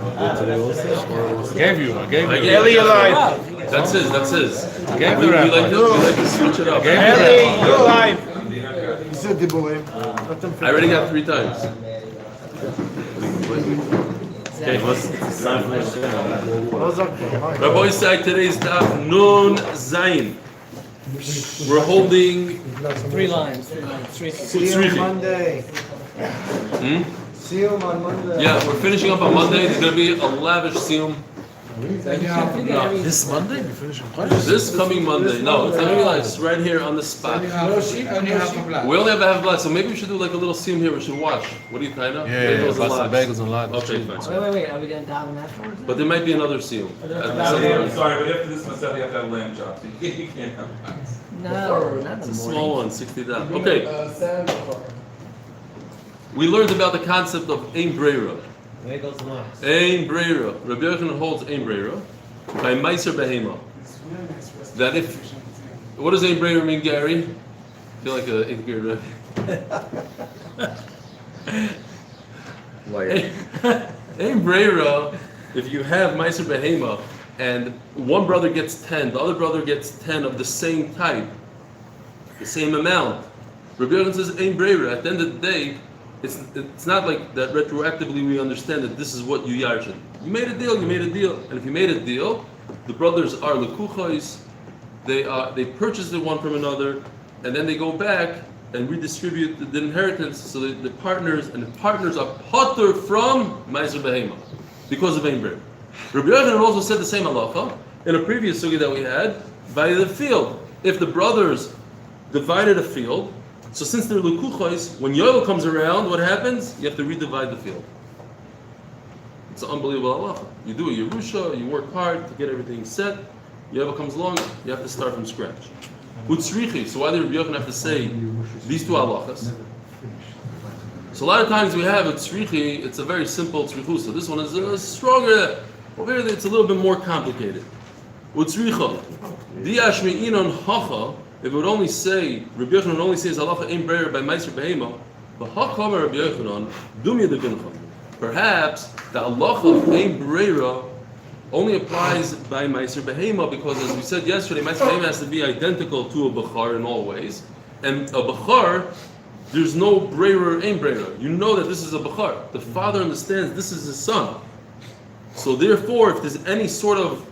I gave you. Eli alive. That's his. I We like to switch it up. Eli, you're alive. I already got 3 times. Okay, Rabbi said today's Daf Nun Zayin. We're holding 3 lines. 3. See you on Monday. See you on Monday. Yeah, we're finishing up on Monday. There's going to be a lavish siyum. This Monday we finish This coming Monday. No, it's not going to be live. It's right here on the spot. only half a block. We only have a half glass, so maybe we should do like a little siyum here. We should watch. What do you kind of? Bagels and lots. Okay, fine. Wait. Are we going to daven afterwards? But there might be another siyum. I'm sorry, but after this myself, you have to have lamb chops. You can't have No, not in It's the a morning. small one, 60 down. Okay. We learned about the concept of Ein Breira. Ein Breira. Rabbi Yochanan holds Ein Breira by Meiser Behema. That if, what does Ein Breira mean, Gary? I feel like an 8th grader. Ein Breira, if you have Meiser Behema and one brother gets 10, the other brother gets 10 of the same type, the same amount. Rabbi Yochanan says Ein Breira. At the end of the day, it's not like that retroactively we understand that this is what you yarshin. You made a deal, and if you made a deal, the brothers are lekuchos. They purchase it one from another, and then they go back and redistribute the inheritance. So the partners are potter from Meiser Behema because of Ein Breira. Rabbi Yochanan also said the same halacha in a previous sugi that we had by the field. If the brothers divided a field, so since they're lekuchos, when Yoel comes around, what happens? You have to redivide the field. It's an unbelievable halacha. You do a Yerusha, you work hard to get everything set. Yoel comes along, you have to start from scratch. Utzrichi. So why did Rabbi Yochanan have to say these 2 halachas? So a lot of times we have utzrichi. It's a very simple tzrichu. So this one is stronger. Over here, it's a little bit more complicated. Utzricha. Diashmi inon hacha. If it would only say, Rabbi Yochanan only says halacha Ein Breira by Meiser Behema, but hakamer Rabbi Yochanan dumya de bincha. Perhaps the halacha of Ein Breira only applies by Meiser Behema because, as we said yesterday, Meiser Behema has to be identical to a Bechar in all ways, and a Bechar, there's no Breira or Ein Breira. You know that this is a Bechar. The father understands this is his son. So therefore, if there's any sort of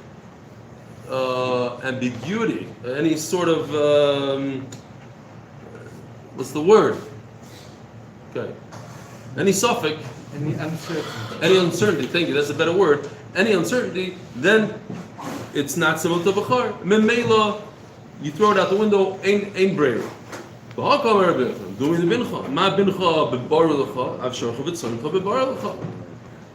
ambiguity, any sort of what's the word? Okay, any suffix, any uncertainty. Thank you. That's a better word. Any uncertainty, then it's not similar to Bechar. Memela, you throw it out the window. Ein Breira. Doing the bincha. Ma bincha bebar lecha. Avsharcha v'tzoncha bebar lecha.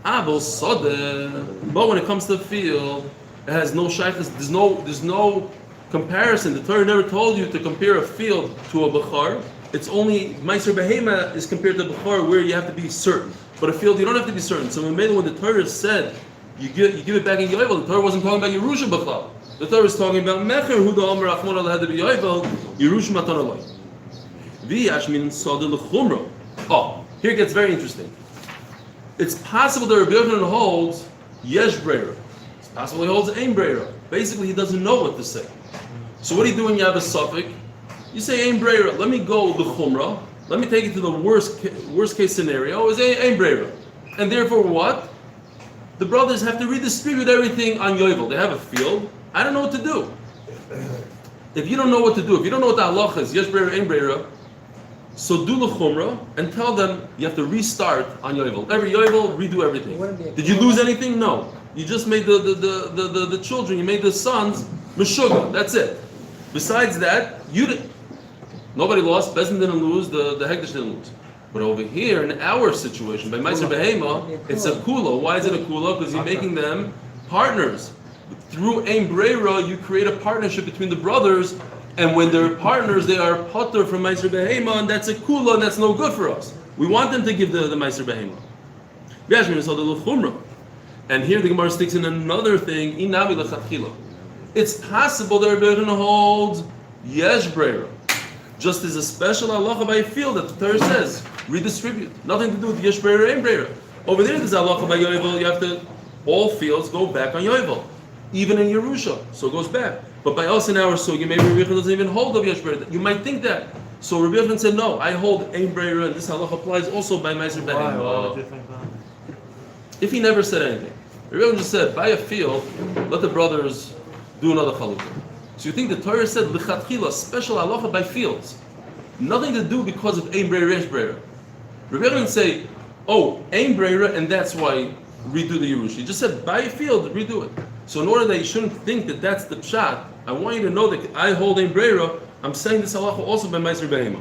Abel sodeh. But when it comes to the field, it has no shaykhs. There's no comparison. The Torah never told you to compare a field to a bechar. It's only Meiser Behema is compared to bechar where you have to be certain. But a field you don't have to be certain. So when the Torah said you give it back in Yovel, the Torah wasn't talking about Yerusha bechar. The Torah was talking about Mecher Huda Amar Achmon Al Had Yovel Yerusha Matan Alay. V'yashmin Sadeh L'Chumra. Oh, here it gets very interesting. It's possible that Rabbi Yochanan holds Yesh Breira. It's possible he holds Ein Breira. Basically, he doesn't know what to say. So what do you do when you have a suffix? You say Ein Breira. Let me go the Chumrah. Let me take it to the worst case scenario. Is Ein Breira. And therefore what? The brothers have to redistribute everything on Yovel. They have a field. I don't know what to do. If you don't know what to do, if you don't know what the halacha is, Yesh Breira, Ein Breira, so do the chumrah and tell them you have to restart on Yovel. Every Yovel, redo everything. Did you lose anything? No. You just made the children, you made the sons meshuga. That's it. Besides that, nobody lost. Bezin didn't lose. The Hekdesh didn't lose. But over here, in our situation, by Meiser Behema, it's a kula. Why is it a kula? Because you're making them partners. Through Ein Breira, you create a partnership between the brothers. And when they're partners, they are potter from Meiser Behema, and that's a kula, and that's no good for us. We want them to give the Meiser Behema. And here the Gemara sticks in another thing. It's possible that Rabbi Yochanan holds Yesh Breira. Just as a special halacha by field that the Torah says, redistribute. Nothing to do with Yesh Breira or Ein Breira. Over there, there's halacha by Yovel, you have to all fields go back on Yovel, even in Yerusha, so it goes back. But by us in our sugya, maybe Rabbi Yochanan doesn't even hold of Yesh Breira. You might think that. So Rabbi Yochanan said, no, I hold Ein Breira, and this halach applies also by Meiser Behema. If he never said anything, Rabbi Yochanan just said, buy a field, let the brothers do another chalukah. So you think the Torah said lichatchila, special halacha by fields, nothing to do because of Ein Breira, Yesh Breira. Rabbi Yochanan say, oh, Ein Breira, and that's why redo the Yerusha. He just said, buy a field, redo it. So in order that you shouldn't think that that's the pshat, I want you to know that I hold Ein Breira, I'm saying this halacha also by Meiser Behema.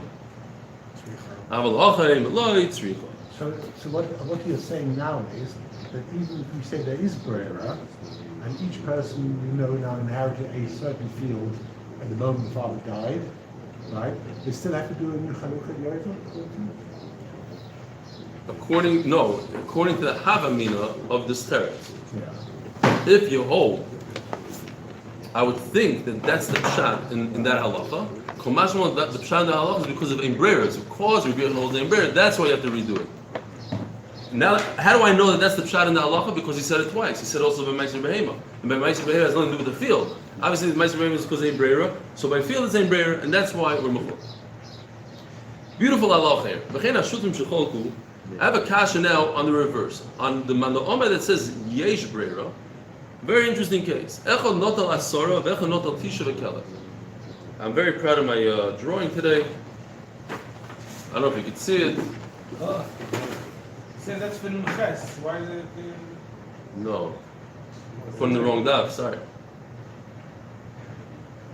So what you're saying now is that even if you say there is Brera, and each person now inherited a certain field at the moment the father died, right? They still have to do a new Chanukah Yovel? According to the Havamina of this teretz. Yeah. If you hold, I would think that that's the pshat in that halacha. Komashma, the pshat in the halacha is because of Ein Breira. It's because Rabbi Yochanan holds Ein Breira. That's why you have to redo it. Now, how do I know that that's the pshat in the halacha? Because he said it twice. He said also by Meiser Behema. And by Meiser Behema has nothing to do with the field. Obviously, the Meiser Behema is because of Ein Breira. So by field it's Ein Breira, and that's why we're mechor. Beautiful halacha here. V'chein hashutim shecholku. I have a kasha now on the reverse. On the Omer that says Yesh Breira. Very interesting case. Echad notal asara, v'echad notal tisha v'kelef. I'm very proud of my drawing today. I don't know if you can see it. Say that's for Nuches. Why is it? No. Put in the wrong daf, sorry.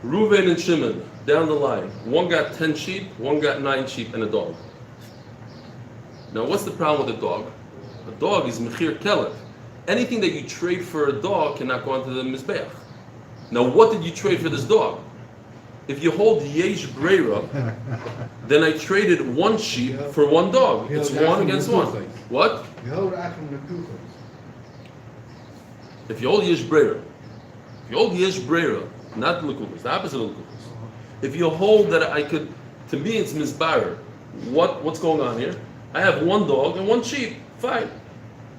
Reuven and Shimon, down the line. One got 10 sheep, one got 9 sheep, and a dog. Now, what's the problem with a dog? A dog is mechir kelef. Anything that you trade for a dog cannot go onto the mizbeach. Now, what did you trade for this dog? If you hold Yesh Breira, then I traded 1 sheep for 1 dog. It's 1 against 1. What? If you hold Yesh Breira, not Lukukas, the opposite of Lukukas. If you hold that I could, to me it's Mizbarer. What's going on here? I have 1 dog and 1 sheep. Fine.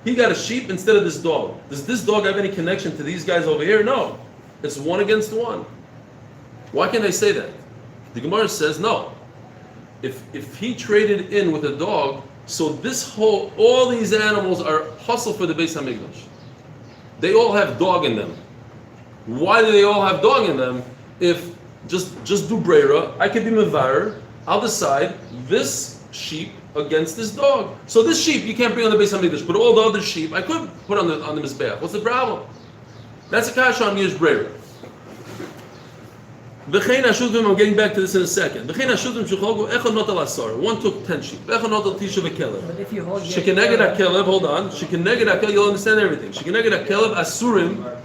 He got a sheep instead of this dog. Does this dog have any connection to these guys over here? No. It's 1 against 1. Why can't I say that? The Gemara says no. If he traded in with a dog, so all these animals are hustle for the Beis Hamikdash. They all have dog in them. Why do they all have dog in them? If just do Breira, I could be Mevarer, I'll decide this sheep against this dog. So this sheep you can't bring on the Beis Hamikdash, but all the other sheep I could put on the Mizbeach. What's the problem? That's a kasha on Yesh Breira. V'chein hashuvim, I'm getting back to this in a second. V'chein hashuvim shecholgu echad not al asar. 1 took 10 sheep. Echad not al tisha v'kelev. But if you hold Shekeneged hakelev, hold on. Shekeneged hakelev, you'll understand everything. Shekeneged hakelev asurim,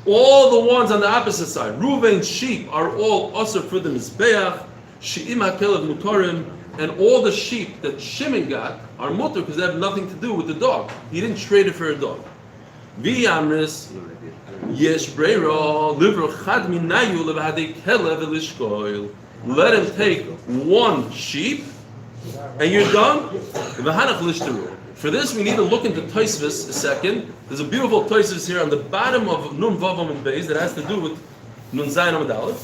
all the ones on the opposite side. Reuven's sheep are all asur for the mizbeach. She'im hakelev mutarim, and all the sheep that Shimon got are mutar because they have nothing to do with the dog. He didn't trade it for a dog. V'yamris Yesh Breira livro chad minayu levadei kelev elishkoil. Let him take 1 sheep, and you're done. V'hanach lishtaru. For this, we need to look into Tosfos a second. There's a beautiful Tosfos here on the bottom of Nun Vavam and Beis that has to do with Nun Zayin Amud Aleph.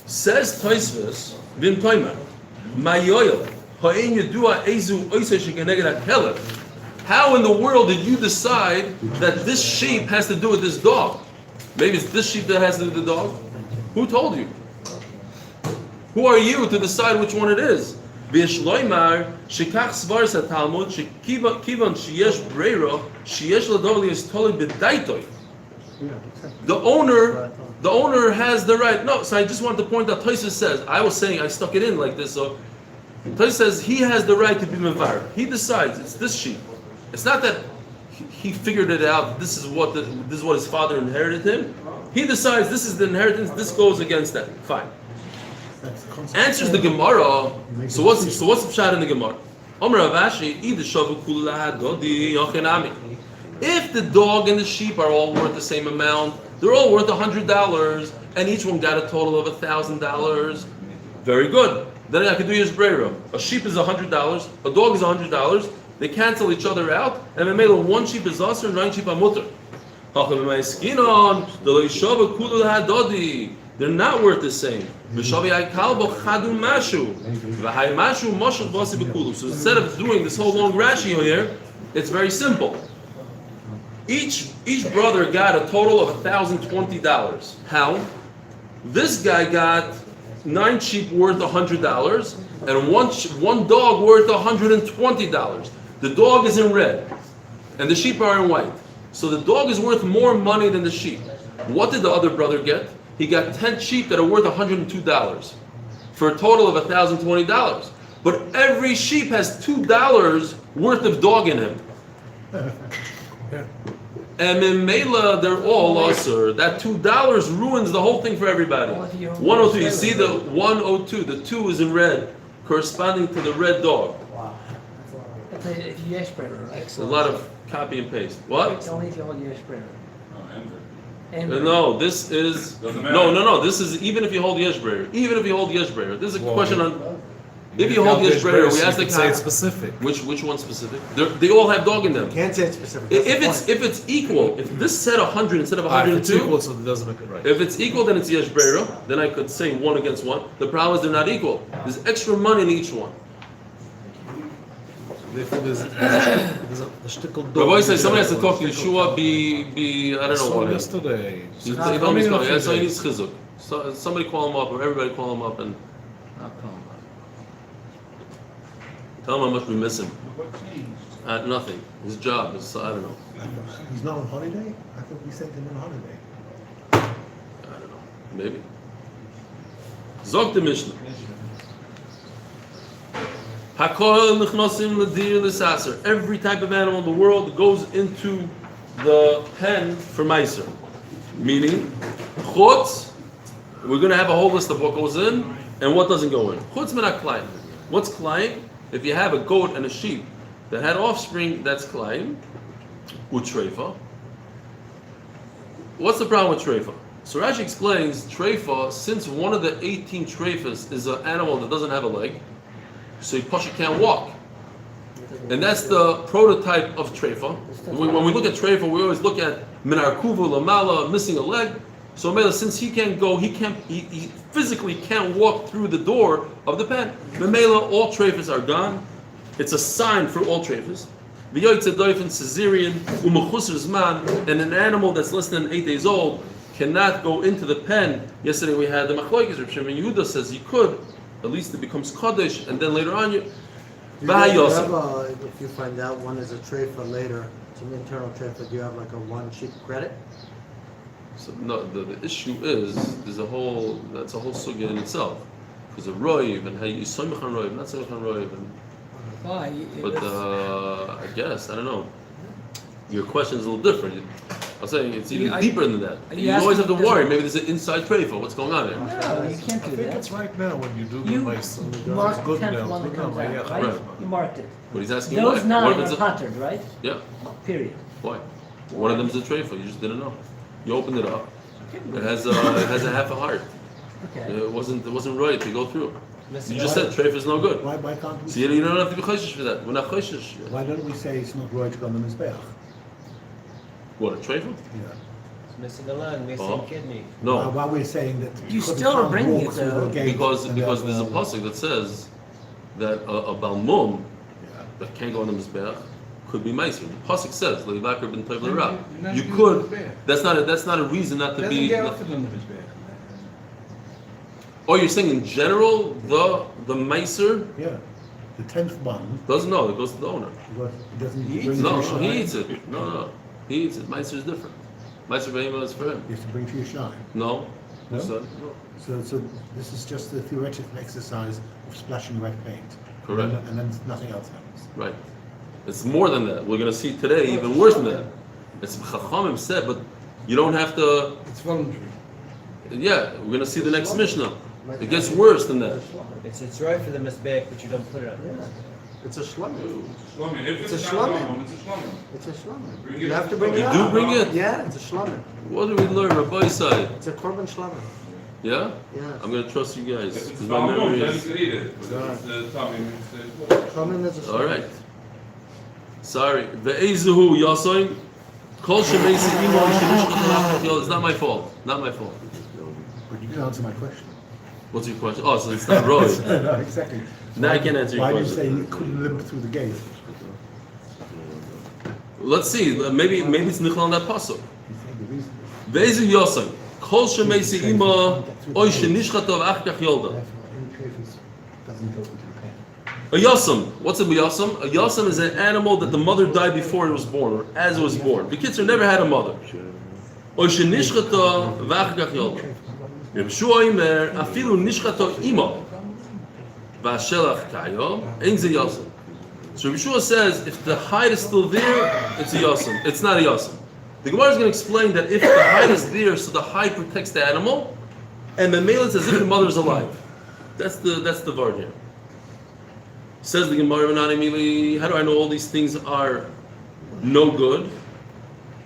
Says Tosfos, Vim Toimer, Mayoyel ha'in yedua ezu oisei shekeneged hakelev. How in the world did you decide that this sheep has to do with this dog? Maybe it's this sheep that has to do with the dog? Who told you? Who are you to decide which one it is? The owner has the right. No, so I just want to point out, Tosfos says, I was saying I stuck it in like this, so Tosfos says he has the right to be mevar. He decides it's this sheep. It's not that he figured it out. This is what his father inherited him. He decides this is the inheritance. This goes against that. Fine. Answers the Gemara. So what's the pshat in the Gemara? If the dog and the sheep are all worth the same amount, they're all worth $100, and each one got a total of $1,000. Very good. Then I could do Yesh Breira. A sheep is $100, a dog is $100. They cancel each other out, and Memela, one sheep is Aser and 9 sheep are Mutter. They're not worth the same. So instead of doing this whole long Rashi here, it's very simple. Each brother got a total of $1,020. How? This guy got 9 sheep worth $100 and one dog worth $120. The dog is in red and the sheep are in white. So the dog is worth more money than the sheep. What did the other brother get? He got 10 sheep that are worth $102 for a total of $1,020. But every sheep has $2 worth of dog in him. And in Mela, they're all Aser. That $2 ruins the whole thing for everybody. 102, you see the 102, the 2 is in red, corresponding to the red dog. Wow. That's a yes spreader, right? It's a lot of copy and paste. What? It's only if you hold yes spreader. No, this is no. This is even if you hold Yeshbreyer. Even if you hold Yeshbreyer, this is a question on. If you hold Yeshbreyer, we ask the say it's specific. Which one specific? They all have dog in them. Can't say it's specific. If it's equal, if this said 100 instead of 102, if it's equal, so it doesn't make it right. if it's equal, then it's Yeshbreyer. Then I could say 1 against 1. The problem is they're not equal. There's extra money in each one. Therefore, there's a shtickle dog. Rabbi says somebody has to talk to Yeshua. Be I don't know what. Yesterday. He told me he's coming. So he needs chizuk. So somebody call him up, or everybody call him up and tell him how much we miss him. Nothing. His job is I don't know. He's not on holiday? I thought we sent him on holiday. I don't know. Maybe. Zog the Mishnah. Every type of animal in the world goes into the pen for Meiser. Meaning, chutz, we're going to have a whole list of what goes in and what doesn't go in. Chutz minat klayim. What's klayim? If you have a goat and a sheep that had offspring, that's klayim. Utreifa. What's the problem with treifa? So Rashi explains treifa, since one of the 18 treifas is an animal that doesn't have a leg, so Pasha can't walk. And that's the prototype of treifa. When we look at treifa, we always look at minar kuvu lamala, missing a leg. So Mela, since he can't go, he physically can't walk through the door of the pen. Mela, all treifas are gone. It's a sign for all treifas. And an animal that's less than 8 days old cannot go into the pen. Yesterday we had the machlokes. Reb Shimon Yehuda says you could. At least it becomes Kaddish, and then later on you. If you find out one is a treifa later, it's an internal treifa, do you have like a 1 sheep credit? So no, the issue is that's a whole sugya in itself, because of roiv and how you soymich on roiv, not soymich on roiv, and Why? but I guess I don't know. Your question is a little different. I'm saying it's even deeper than that. You always have to worry. Maybe there's an inside treifa. What's going on here? No, you can't I do think that. it's right now when you do the You mice. mark Good 10th now. one that comes out, right? You marked it. But he's asking Those why. 9 What if are it's a, patterned, right? yeah, Period. why? One of them's a treifa. You just didn't know. You opened it up. It has a half a heart. Okay. It wasn't right to go through. You just said treifa is no good. Why can't we So you don't have to be chayshish for that. We're not chayshish. Why don't we say it's not right to go on the Mizbeach? What, a treifa? Yeah. Missing a lung, missing kidney. No, While we're saying that You couldn't still are come bringing walk it, through the though. gate because and there's a therefore- pasuk that says that a balmum Yeah. that can't go on the mizbeach could be meiser. The pasuk says leivakar ben toiv l'ra. You could. That's not a reason not to Doesn't be. get offered on the Mizbeach. Oh, you're saying in general the meiser Yeah. The 10th one, doesn't know. It goes to the owner. because it doesn't He bring eats to No, your he shrine. eats it. No, he eats it. Meiser is different. Meiser be'ema is for him. You have to bring to your shrine. No. No? So, So this is just the theoretical exercise of splashing red paint. Correct. And then nothing else happens. right. It's more than that. We're going to see today even worse than that. It's Chachamim said, but you don't have to. It's voluntary. Yeah, we're going to see the next Mishnah. It gets worse than that. It's right for the misbake, but you don't put it on. It's a shlumim. Shlomim. If It's it's a not shlomim. normal, it's a shlomim. It's a shlumim. Bring You it have to to bring the it You up. do bring it? Yeah, it's a shlumim. What do we learn, Rabbi side? It's a korban shlumim. Yeah? Yeah. I'm going to trust you guys. If it's Because my balmum, memory then you is. could eat it. But if it's the tummy, it's Shlumim is a shlumim. All right. Sorry. Ve'ezuhu yasoin. Kol shemesi imo shenishchat. It's not my fault. Not my fault. But you can answer my question. What's your question? Oh, so it's not road. No, exactly. Now I can answer your Why do you question. say you couldn't limp through the gate? Let's see. Maybe it's nichal on that pasuk. You think the reason is Ve'ezu yasoin. Kol shemesi imo oy shenishchat achkach yolda. therefore any trophies doesn't go into the pen. A yasam. What's a yasam? A yasam is an animal that the mother died before it was born, or as it was born. The kids never had a mother. Oy shenishchata v'achkach yolda. Reb Shua Omer afilu nishchata ima v'ashelach kayom ein ze yasam. So Reb Shua says if the hide is still there, it's a yasam. It's not a yasam. The Gemara is going to explain that if the hide is there, so the hide protects the animal, and the male is as if the mother is alive. That's the word here. Says the Gemara, how do I know all these things are no good?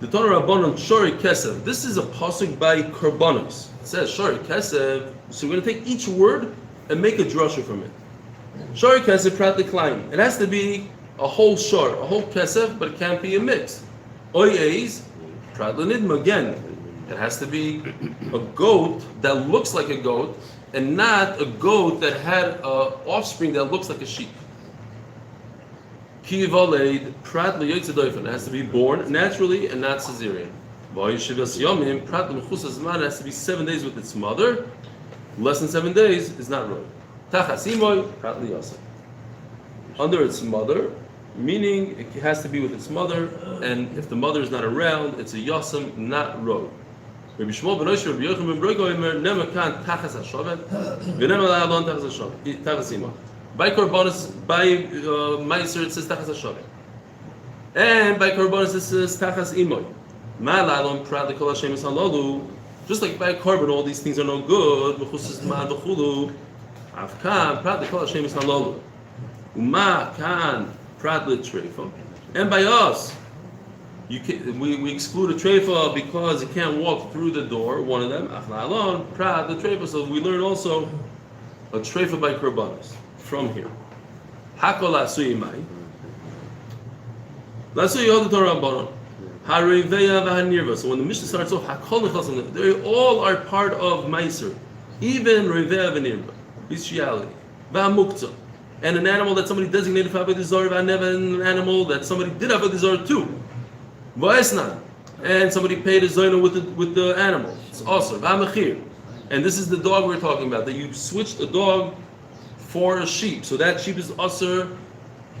The Torah Rabbanon Shori Kesev. This is a pasuk by Korbanos. It says Shori Kesev. So we're going to take each word and make a drasha from it. Shori Kesev Prat Klein. It has to be a whole shor, a whole Kesev, but it can't be a mix. Oyez Prat Lenidma. Again, it has to be a goat that looks like a goat, and not a goat that had an offspring that looks like a sheep. It has to be born naturally and not cesarean. It has to be 7 days with its mother. Less than 7 days is not road. Under its mother, meaning it has to be with its mother, and if the mother is not around, it's a yasam, not road. Rabbi Shmuel ben Oshia, Rabbi Yochanan ben Brogo, Nema kan tachas hashovet, v'nema la'alon tachas ima. By Korbanos, by Meiser, it says tachas hashovet, and by Korbanos it says tachas imoy. Ma la'alon prat lekol Hashem es halalu. Just like by Korban, all these things are no good. Mechusas ma v'chulu. Avkan prat lekol Hashem es halalu. Uma kan prat letrefa. And by us, we exclude a treifa because it can't walk through the door, one of them, Achla'alon, Prat, the treifa, so we learn also a treifa by Korbanos from here. Hakol Asui Mai. Lasui Yod Torah Rabbanon. Hareveya v'hanirva. So when the Mishnah starts off, Hakol Nechasim, they all are part of Meiser. Even Reveya v'hanirva, bestiality, v'hamuktzah. And an animal that somebody designated for Avodah Zarah, and an animal that somebody did Avodah Zarah too. And somebody paid a zoyna with the animal. It's also v'amachir. And this is the dog we're talking about. That you switched a dog for a sheep. So that sheep is also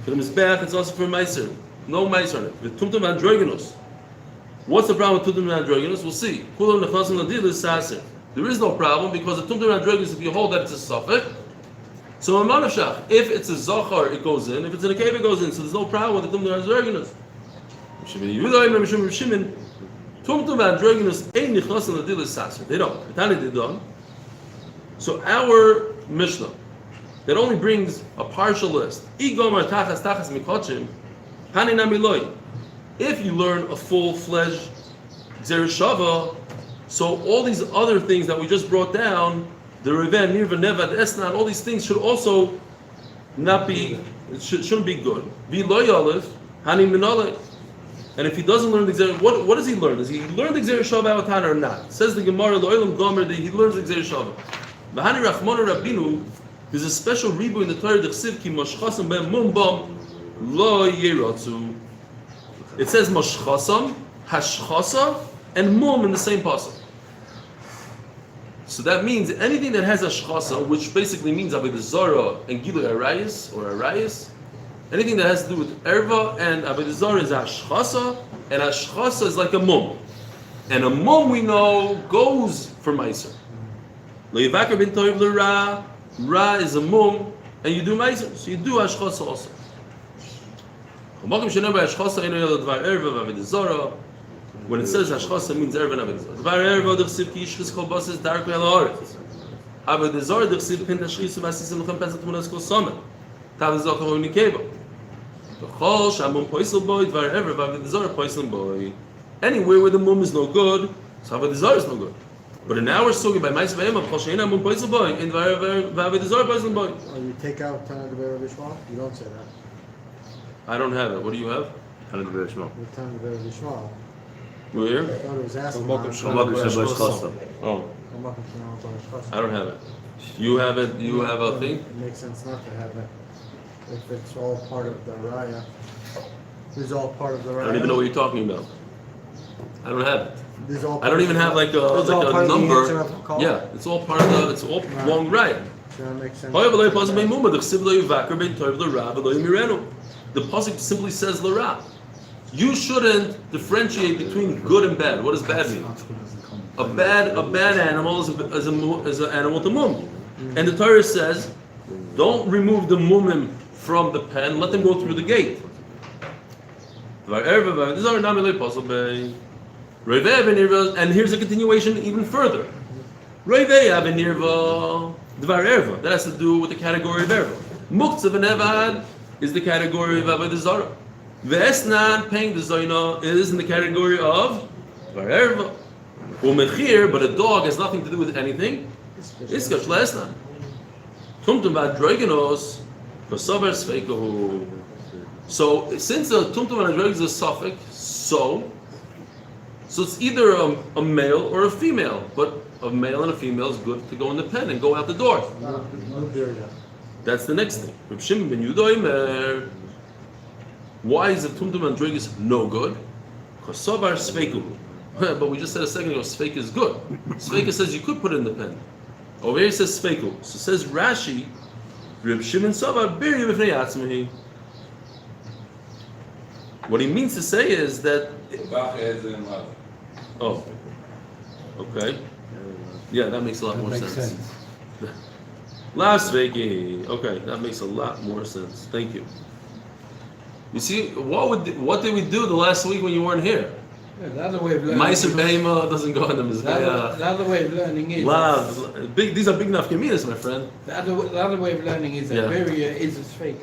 for the mizbeach. It's also for meiser. No meiser on it. V'tumtum androgenos. What's the problem with tumtum androgenos? We'll see. Kulo nechasim ladil is saser. There is no problem because the tumtum androgenos, if you hold that it's a suffix. So in manavshach, if it's a zachar, it goes in. If it's in a cave, it goes in. So there's no problem with the tumtum androgenos. They don't. So our Mishnah that only brings a partial list. If you learn a full-fledged Zereshava, so all these other things that we just brought down, the Reven, Nirva, Neva, the Esnan, all these things should also not be, shouldn't be good. And if he doesn't learn the Gzer, what does he learn? Does he learn the Gzer Shava Avatan or not? Says the Gemara, Lo'ilam Gomer, that he learns the Gzer Shava. V'hani Rachmona Rabbinu, there's a special ribu in the Torah, D'chsiv ki moshchasam ben mumbam lo yerotzu. It says moshchasam, hashchasa, and mum in the same pasuk. So that means anything that has hashchasa, which basically means Avodah Zarah and Gilui Arayis, or Arayis, anything that has to do with erva and avodah zarah is ashchasa, and ashchasa is like a mum, and a mum we know goes for meiser. Le'yivakar bin toiv l'ra, ra is a mum, and you do meiser, so you do ashchasa also. When it says ashchasa, it means erva and avodah zarah. Dvar erva d'chsiv ki yishchis kol basis darko el haaretz. Avodah zarah d'chsiv pin tashchis v'asisim l'chem pesach tmunas kol somen. Tav zokah u'nikeva. Anywhere where the mum is no good, so Avodah Zarah is no good. But in our sugi by Ma'is V'Ema, in Avodah Zarah poison boy. You take out the Be'er Bishmal? You don't say that. I don't have it. What do you have? Tana Devar Shmuel. The time of the Shmuel. Where? I thought it was asking. Malkum about- Shalom. Malkum Shalom Chasam. Oh, Malkum Shalom Barish Chasam. I don't have it. You have it. You have a thing. It makes sense not to have it if it's all part of the raya. It's all part of the raya. I don't even know what you're talking about. I don't have it. These all I don't even have like a It's all part of the answer number. of the call? Yeah, it's all part of the. It's all long right. So that makes sense. The pasuk simply says l'ra. You shouldn't differentiate between good and bad. What does bad mean? A bad animal is an animal to mum, and the Torah says, don't remove the mumim from the pen. Let them go through the gate. And here's a continuation even further. That has to do with the category of erva. Muktzah v'nevad is the category of avodah zarah. Ve'esnan, paying the zoyna, is in the category of dvar erva. U'mechir, but a dog has nothing to do with anything. Iskash le'esnan. Tumtum v'adroigenos, v'sover sveikohu. So, since the tumtum v'adroigenos is a suffix, so it's either a male or a female, but a male and a female is good to go in the pen and go out the door. That's the next thing. Reb Shimon ben Yehuda, why is the tumtum andrigis no good? Because savar sveiku. But we just said a second ago, sveik is good. Sveika says you could put it in the pen. Over here it says sveiku. So it says Rashi, Reb Shimon savar biri b'fnei atzmehi. What he means to say is that. Oh, okay. Yeah, that makes a lot more sense. Last Veki. Okay, that makes a lot more sense. Thank you. You see, what did we do the last week when you weren't here? Yeah, the other way of learning. Meiser Behema doesn't go in the The Mizbeah. other way of learning is. Big. These are big enough nafkaminas, my friend. The other way of learning is Yeah. that barrier is a fake.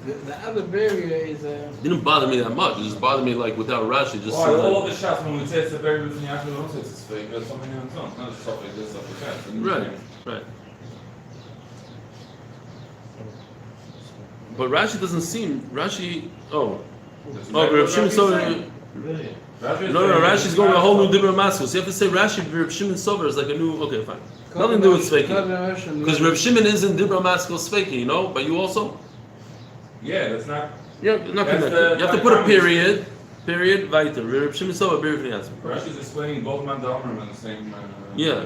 The other barrier is a. It didn't bother me that much. It just bothered me like without Rashi. Just Well, all the shots when we say it's a very good thing, actually don't say it's fake. It's something on its own. Not just stuff like this, stuff like that. right. But Rashi doesn't seem Rashi. Oh, Reb Shimon Sover. No, Rashi's going a whole new Dibra Maskus. So you have to say Rashi, Reb Shimon Sover is like a new. Okay, fine. Nothing to do with Sveiki. Because Reb Shimon is in Dibra Maskus Sveiki, you know. But you also. Yeah, that's not. Yeah, not connected. You have to put a period. Period. Weiter. Reb Shimon Sover. Period. For the answer. Rashi's explaining both Mandarim in the same. Yeah.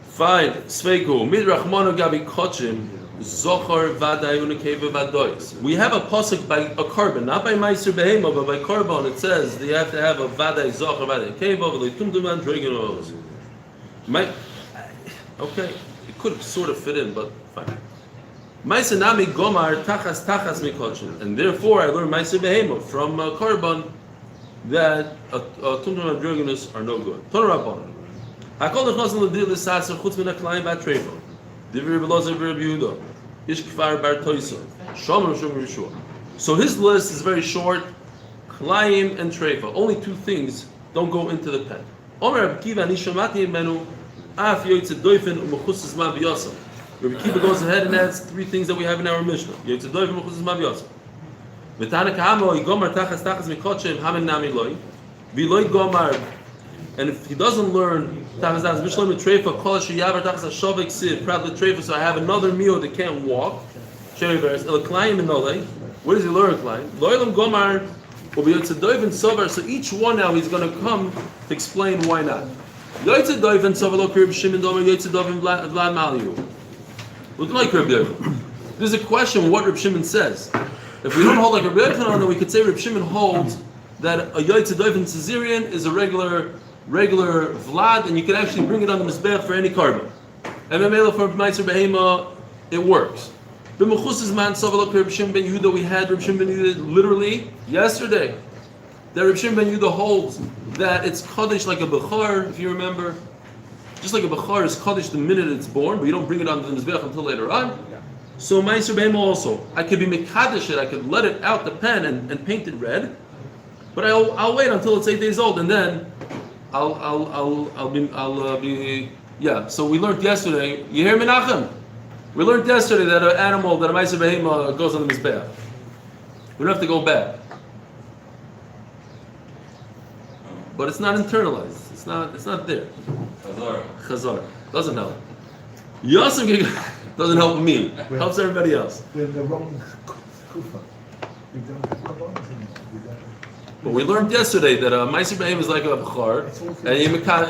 Fine. Sveiku. Midrachmanu gabi kochim. Zochar vaday unekeva vadois. We have a pasuk by a carbon, not by Meiser Behema, but by carbon. It says that you have to have a vaday zochar vaday keva v'leitumduman dragonos. Okay, it could sort of fit in, but fine. Meiser nami gomar tachas mikochim, and therefore I learned Meiser Behema from carbon that tumduman dragonos are no good. Torah Hakol nechnasim l'dil l'sasser chutz min haklayim v'atreifon. Divir b'lozer b'Reb Yehuda. Ish kfar bar toisa. Shomer shomer yeshua. So his list is very short. Klayim and treifa. Only two things don't go into the pen. Omer Reb Kiva ani shamati imenu af yoytze doifen u'mechusas ma b'yosam. Reb Kiva goes ahead and adds three things that we have in our Mishnah. Yoytze doifen u'mechusas ma b'yosam. V'tana kahamo yigomar tachas mikotchem hamen nami loy. V'loy gomar. And if he doesn't learn Tachas Mishlam Treifa, Kol Shayavar Tachas Shavik Sid, Prat Treifa, so I have another meal that can't walk. Sherivers, El Klein Minole. Where does he learn Klein? Loilam Gomar will be Yotzedoiv and Sovar, so each one now he's going to come to explain why not. Yotzedoiv and Sovar, Lok Reb Shimon Domer, Yotzedoiv and Vlad Maliu. Look like Reb Yehuda. There's a question what Reb Shimon says. If we don't hold like Reb Yehuda, then we could say Reb Shimon holds that a Yotzedoiv and Caesarean is a regular Vlad, and you can actually bring it on the Mizbeach for any carbon. And Memela for Meiser Behema, it works. B'mechusas man Sovalok Reb Shimon ben Yehuda, we had Reb Shimon ben Yehuda literally yesterday. That Reb Shimon ben Yehuda holds that it's Kaddish like a Bechor, if you remember. Just like a Bechor is Kaddish the minute it's born, but you don't bring it on the Mizbeach until later on. So Meiser Behema also. I could be Mekadesh it, I could let it out the pen and paint it red, but I'll wait until it's 8 days old, and then I'll be. Yeah. So we learned yesterday. You hear Menachem? We learned yesterday that an animal, that a Ma'aser Behema goes on the Mizbeach. We don't have to go back. But it's not internalized. It's not there. Chazar. Doesn't help. Yosem doesn't help me. Helps everybody else. We're in the wrong kufa. We don't have kabbalah anymore. But we learned yesterday that a Ma'aser Behema is like a Bechor, and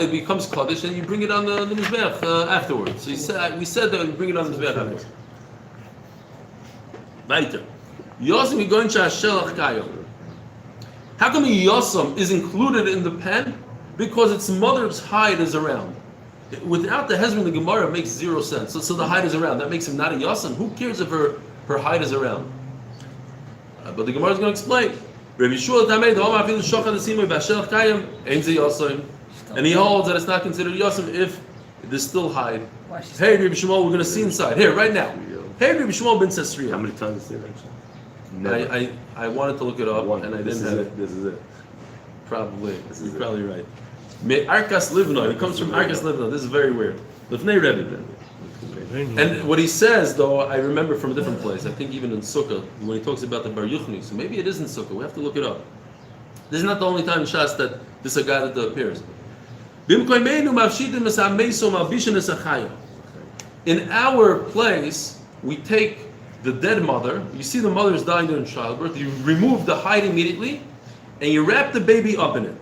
it becomes Kaddish, and you bring it on the Mizbeach afterwards. So we said that you bring it on the Mizbeach afterwards. Weiter. Yosem going to Hashelach Kayom. How come Yosem is included in the pen? Because its mother's hide is around. Without the Hezron, the Gemara makes 0 sense. So the hide is around. That makes him not a Yosem. Who cares if her hide is around? But the Gemara is going to explain. And he holds that it's not considered Yosem if there's still hide. Hey, Rabbi Shmuel, we're going to see inside. Here, right now. Hey, Rabbi Shmuel ben Sesriya. How many times did they mention? I wanted to look it up, and I didn't have it. This is it. Probably. You're probably right. Me Arkas Livno. It comes from Arkas Livno. This is very weird. Lifnei Rebbe. And what he says, though, I remember from a different place. I think even in Sukkah, when he talks about the Bar Yuchni. So maybe it is in Sukkah. We have to look it up. This is not the only time in Shas that this is a guy that appears. In our place, we take the dead mother. You see the mother is dying during childbirth. You remove the hide immediately, and you wrap the baby up in it.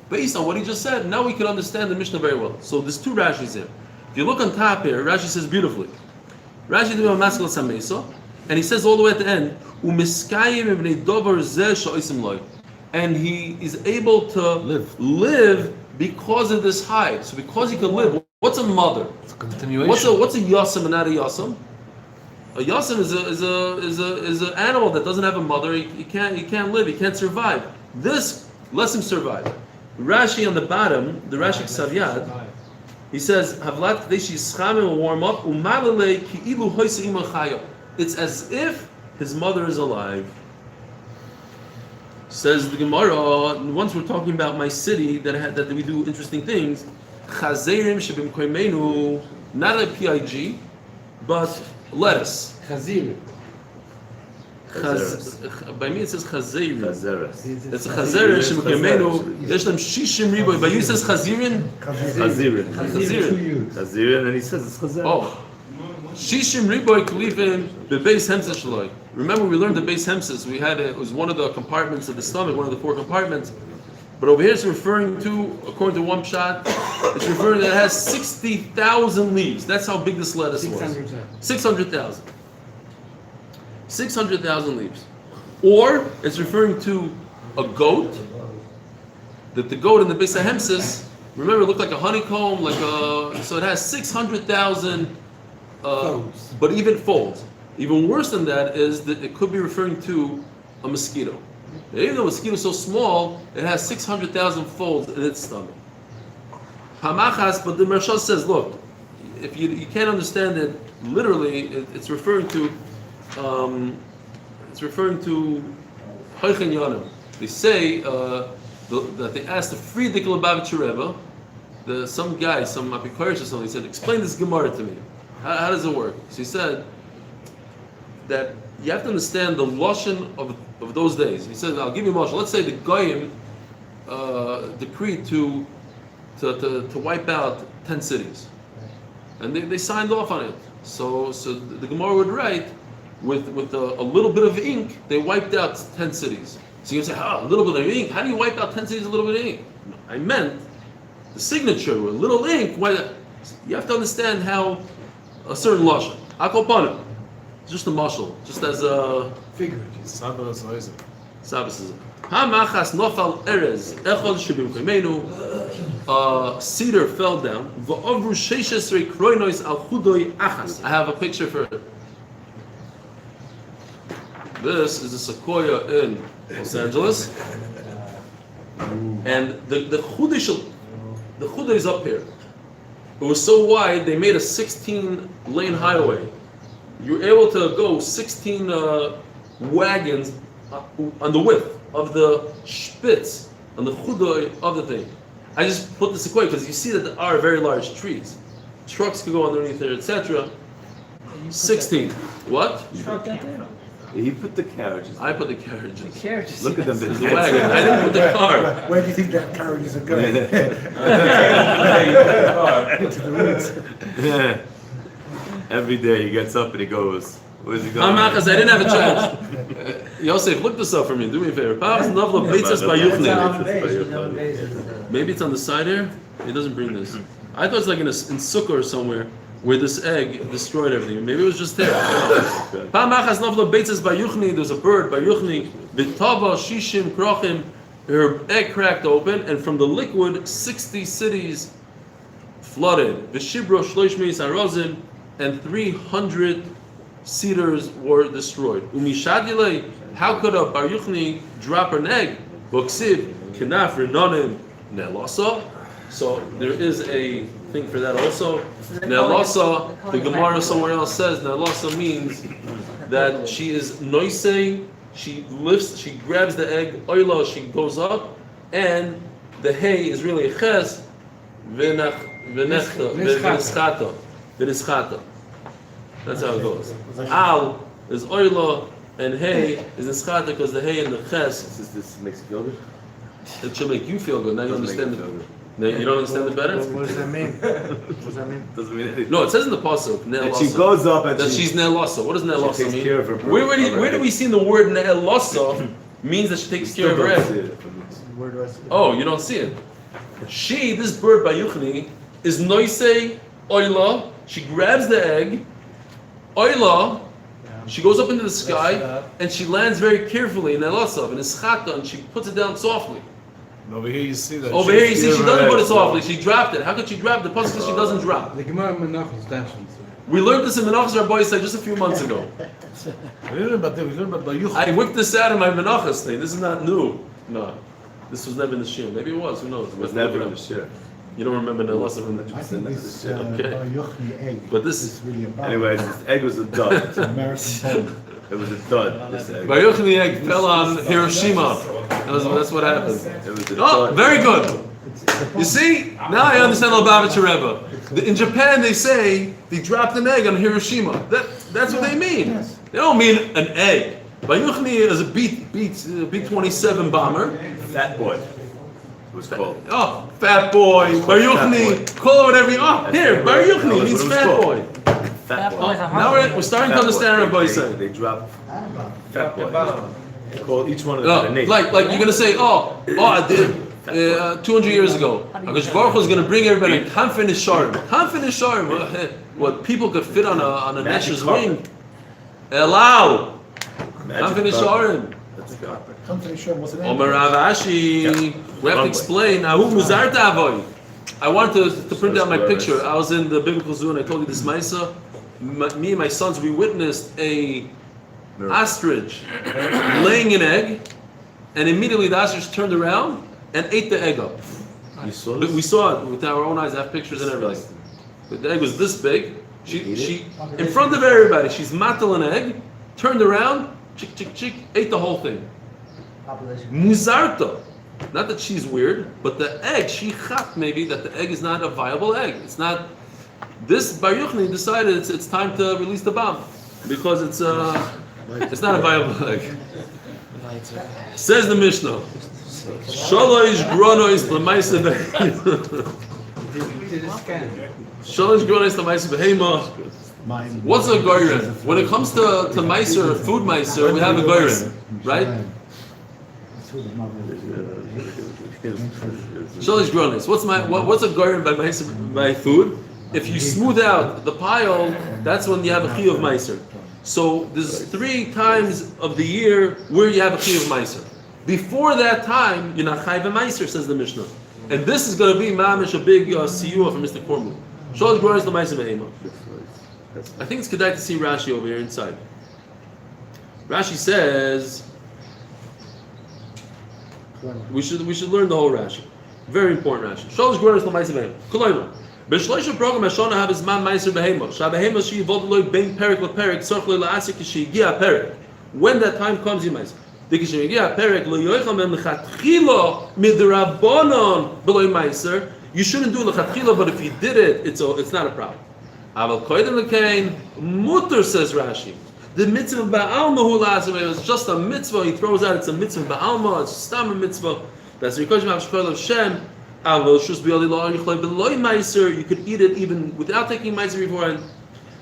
Based on what he just said, now we can understand the Mishnah very well. So there's 2 Rashis here. If you look on top here, Rashi says beautifully. Rashi did maskal sameso, and he says all the way at the end, and he is able to live because of this hide. So because he can live, what's a mother? It's a continuation. What's a yasam and not a yasam? A yasam is an animal that doesn't have a mother. He can't live. He can't survive. This lets him survive. Rashi on the bottom, the Rashi Ksav, he says, "Havlat kadesh yischamim will warm up umalele ki'ilu hoyse ima chaya." It's as if his mother is alive. Says the Gemara. Once we're talking about my city that we do interesting things. Chazerim shebim koimenu, not a pig, but lettuce. Chazir. By me it says chazerim. Chazeres. It's a chazerim shebim koimenu. There's them shishim riboy. By you it says chazirin. Chazirin. Chazirin, and he says it's chazeres. Oh. Shishim riboy klifim bebeis hemses shloi. Remember, we learned the beis hemses. We had it was one of the compartments of the stomach, one of the 4 compartments. But over here, it's referring to, according to one shot, it's referring that it has 60,000 leaves. That's how big this lettuce was. 600,000. 600,000 leaves. Or it's referring to a goat. That the goat in the beis hemses, remember, it looked like a honeycomb, so it has 600,000. But even folds. Even worse than that is that it could be referring to a mosquito. Now, even though a mosquito is so small, it has 600,000 folds in its stomach. Hamachas, but the Maharsha says, look, if you can't understand it literally, it's referring to Hoichen Yonim. They say that they asked the Frierdiker Lubavitcher Rebbe, some Bechoros or something, he said, explain this Gemara to me. How does it work? So he said that you have to understand the lashon of those days. He said, "I'll give you a lashon. Let's say the Goyim decreed to wipe out 10 cities, and they signed off on it. So the Gemara would write with a little bit of ink, they wiped out 10 cities. So you can say, a little bit of ink. How do you wipe out 10 cities with a little bit of ink? I meant the signature with a little ink. You have to understand how a certain lashon. Akopanim. Just a mashal, just as a figure. Sabbath is Sabbath. Hamachas nofal erez echol shebim koimenu. Cedar fell down. Va'ovru sheishesrei kroinois al chudoi achas. I have a picture for it. This is a sequoia in Los Angeles, and the chudah is up here. It was so wide they made a 16-lane highway. You're able to go 16 wagons on the width of the spitz, on the chudah of the thing. I just put the sequoia because you see that there are very large trees. trucks could go underneath there, etc. You put 16. What? You put that there? He put the carriages. I put the carriages. The carriages. Look at them. The wagon. I didn't put the car. Where do you think that carriages are going? Into the woods. Every day he gets up and he goes. Where's he going? I'm not because I didn't have a chance. Yosef, look this up for me. Do me a favor. Maybe it's on the side here. It doesn't bring this. I thought it's like in Sukkah or somewhere where this egg destroyed everything. Maybe it was just there. There's a bird by Yuchni. Vitava Shishim Krochim. Her egg cracked open, and from the liquid, 60 cities flooded. Vishibro Shloishmeis Arozim, and 300 cedars were destroyed. Umishadile, how could a Bar Yuchni drop an egg? Boksiv, Kenaf, Rinonim, Nelasa. So there is a thing for that also. Nelasa, the Gemara somewhere else says, Nelasa means that she is noisei, she lifts, she grabs the egg, oila, she goes up, and the hay is really a ches, v'nischata. That's how it goes. Al is oila, and hay is nischata because the hay and the ches. This makes you feel good? It should make you feel good. Now you understand it. No, you don't understand it better? What does that mean? What does that mean? Doesn't mean anything. No, it says in the pasuk. And she goes up and that she's ne'elasa. What does ne'elasa takes mean? care of her bird. Where do we see in the word ne'elasa means that she takes care of her egg? Where do I see it? Oh, you don't see it. She, this bird by Yuchni, is noisei oila. She grabs the egg, oila. She goes up into the sky and she lands very carefully in ne'elasa and ischata, and she puts it down softly. Over here you see that. Over here you see she doesn't put it softly. She dropped it. How could she drop the pasuk? She doesn't drop. The Gemara Menachos dashes. We learned this in Menachos Rabbi said just a few months ago. We learn about Bayuch. I whipped this out in my Menachos thing. This is not new. No, this was never in the shir. Maybe it was. Who knows? It was never in the shir. You don't remember the lesson from the I think this Okay. Bar Yochni egg But this- is really a Anyways, this egg was a dud. It's an American bomb. It was a dud, this egg. Bar Yochai egg fell on Hiroshima. That's what happened. It was a Oh, dud. very good. You see, now I understand Lubavitcher Rebbe. In Japan, they say they dropped an egg on Hiroshima. That's what they mean. They don't mean an egg. Bar Yochai is a B-27 bomber. Fat boy. It was called. Oh, fat boy. Bar Yochai. Call it whatever you want. Here, Bar Yochai means fat boy. Fat boy. Now we're starting to understand what Rabbi saying. They dropped fat boy. They called each one of No, them a name. like you're gonna say, I did 200 years ago. Because Baruch was gonna bring everybody Hanfin Sharm. Hanfin Sharm. What people could fit on a Nesh's wing. Elau. Hanfin Sharm. Let's go. Company show was an Omer Rav Ashi. We have to explain. Now, who Muzar Tavoy? I wanted to print out my picture. I was in the biblical zoo and I told you this Maisa. Me and my sons, we witnessed a ostrich laying an egg, and immediately the ostrich turned around and ate the egg up. You saw But this? we saw it with our own eyes. I have pictures and everything. But the egg was this big. She in front of everybody. She's matal an egg, turned around, chick chick chick, ate the whole thing. Muzarta. Not that she's weird, but the egg, she chat maybe that the egg is not a viable egg. It's not. This Bar Yochai decided it's time to release the bomb because it's not a viable egg. Says the Mishnah. Shalosh gronois l'maisa behema. Shalosh gronois l'maisa behema. What's a goyren? When it comes to meiser, food meiser, we have a goyren, right? Shalish gronis. What's a goyim by food? If you smooth out the pile, that's when you have a chiyuv of meiser. So there's 3 times of the year where you have a chiyuv of meiser. Before that time, you're not chayv meiser, says the Mishnah. And this is going to be mamish a big siyua for Mr. Kormu. Shalish gronis the meiser behema. I think it's kedai to see Rashi over here inside. Rashi says. We should learn the whole Rashi. Very important Rashi. Shalosh gronos l'maiser behema. Koloima. B'shloisha program hashana have his man maiser behema. Shabehema she yivod loy bein perik leperik tzorch le'asik kishigia perik. When that time comes, you maiser. Dikishigia perik lo yoicham em lechatchila midrabanon beloy maiser. You shouldn't do lechatchila, but if you did it, it's not a problem. Aval koydem lekain mutter, says Rashi. The mitzvah ba'alma hu la'aseh, it's just a mitzvah. He throws out it's a mitzvah ba'alma. It's stam a mitzvah. That's rikosh ma'avshkol of Shem. Aval shus bi'ali lo yichloi beloy meiser. You could eat it even without taking meiser beforehand.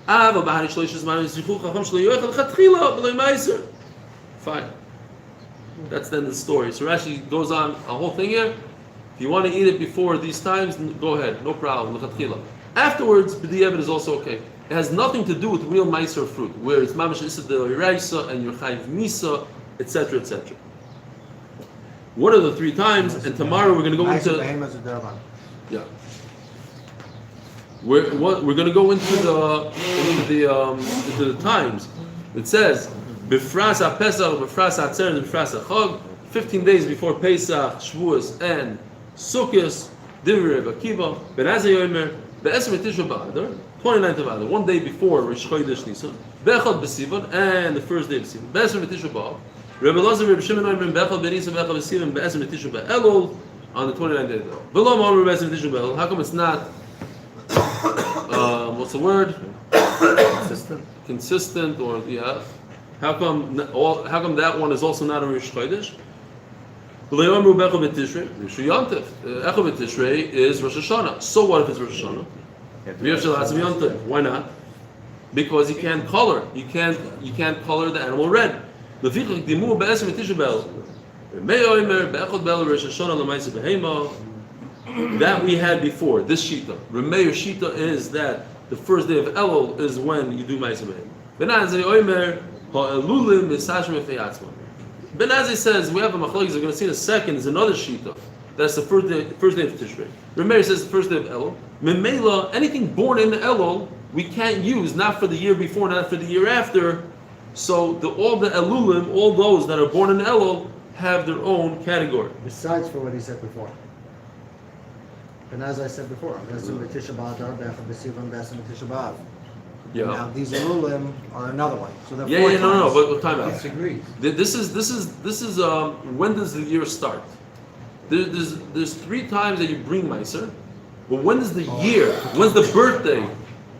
Aval b'hani shloishes ma'anis yichu chacham shlo yochel lechatchila beloy meiser. Fine. That's then the story. So Rashi goes on a whole thing here. If you want to eat it before these times, go ahead, no problem. Lechatchila. Afterwards, b'di'evet is also okay. It has nothing to do with real meiser fruit, where it's mamash issa de iraisa and your chayv misa, etc., etc. What are the 3 times? And tomorrow we're going to go into. Yeah. We're going to go into the times. It says b'fras ha'pesach, b'fras ha'atzer, and b'fras ha'chag. 15 days before Pesach, Shavuos, and Sukkot, Divrei Reb Akiva, Ben Azai Yomer, Be'esrim Tisha B'Adar, 29th of Adar, 1 day before Rosh Chodesh Nisan, Be'echad B'Sivan, and the first day of Sivan, Be'esrim Tisha B'Av, Reb Elazar, Reb Shimon Yomer, Be'echad B'Nisan, Be'echad B'Sivan, Be'esrim Tisha B'Elul, on the 29th day of Adar. Below Ma'amur Be'esrim Tisha B'Elul. How come it's not, what's the word? Consistent, or, yeah. How come that one is also not a Rosh Chodesh? Echo B'Tishrei is Rosh Hashanah. So what if it's Rosh Hashanah? Why not? Because you can't color. You can't color the animal red. That we had before. This shita. Remeir shita is that the first day of Elul is when you do Ma'aseh Behema. Ben Azai says we have a machlokes. We're going to see in a second. There's another shita. That's the first day of Tishrei. Remeir says the first day of Elul. Memela, anything born in Elul, we can't use, not for the year before, not for the year after. So all the Elulim, all those that are born in Elul, have their own category. Besides for what he said before. And as I said before, Yeah. Now these Elulim are another one. So they're but time out. Disagrees. This is when does the year start? There's 3 times that you bring Meiser, but when is the year? When's the birthday?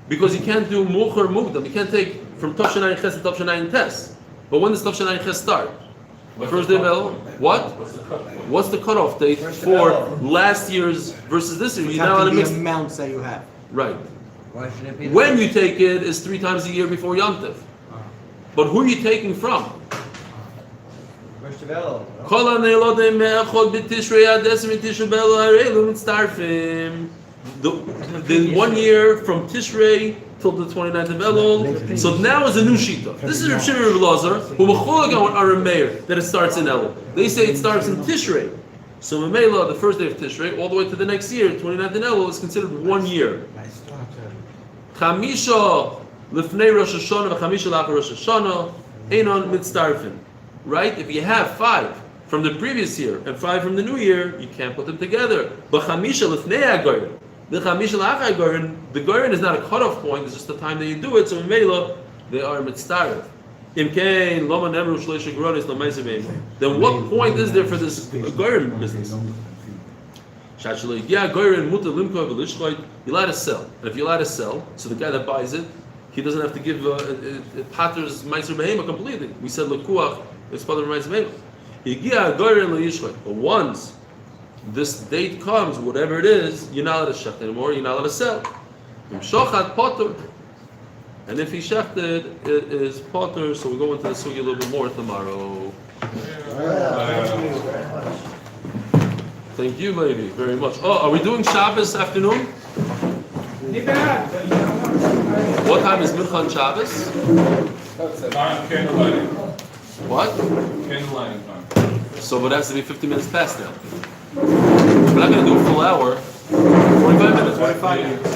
Because you can't do Muchar Mugdam. You can't take from Tavshanai Ches to Tavshanai Tes. But when does Tavshanai Ches start? First day of Elul. What? What's the cutoff date for last year's versus this year? You have to the amounts that you have. Right. Why should it be? When you take it is 3 times a year before Yom Tov. But who are you taking from? First of all. The 1 year from Tishrei till the 29th of Elul. So now is a new shita. This is Reb Shimon Reb Elazar, who mecholek on Aram Meir, that it starts in Elul. They say it starts in Tishrei. So Memela, the first day of Tishrei, all the way to the next year, 29th in Elul, is considered 1 year. Chamisha lifnei Rosh Hashanah v'chamisha lachar Rosh Hashanah einon mitztarfin. Right? If you have 5 from the previous year and 5 from the new year, you can't put them together. But chamisha lifnei hagoyin, the chamisha lachar hagoyin, the goyin is not a cutoff point; it's just the time that you do it. So Memela, they are mitztarf. Then what point is there for this goyin business? You're allowed to sell. And if you're allowed to sell, so the guy that buys it, he doesn't have to give Pater's Meiser Behema completely. We said Lekuach is part of Meiser Behema. But once this date comes, whatever it is, you're not allowed to shecht anymore, you're not allowed to sell. And if he shechted, it is Potter, so we'll go into the sugi a little bit more tomorrow. Thank you, lady, very much. Oh, are we doing Shabbos afternoon? What time is Mincha on Shabbos? Candle lighting. What? Candle lighting time. So it has to be 50 minutes past now. We're not going to do a full hour. 45 minutes. 25 minutes.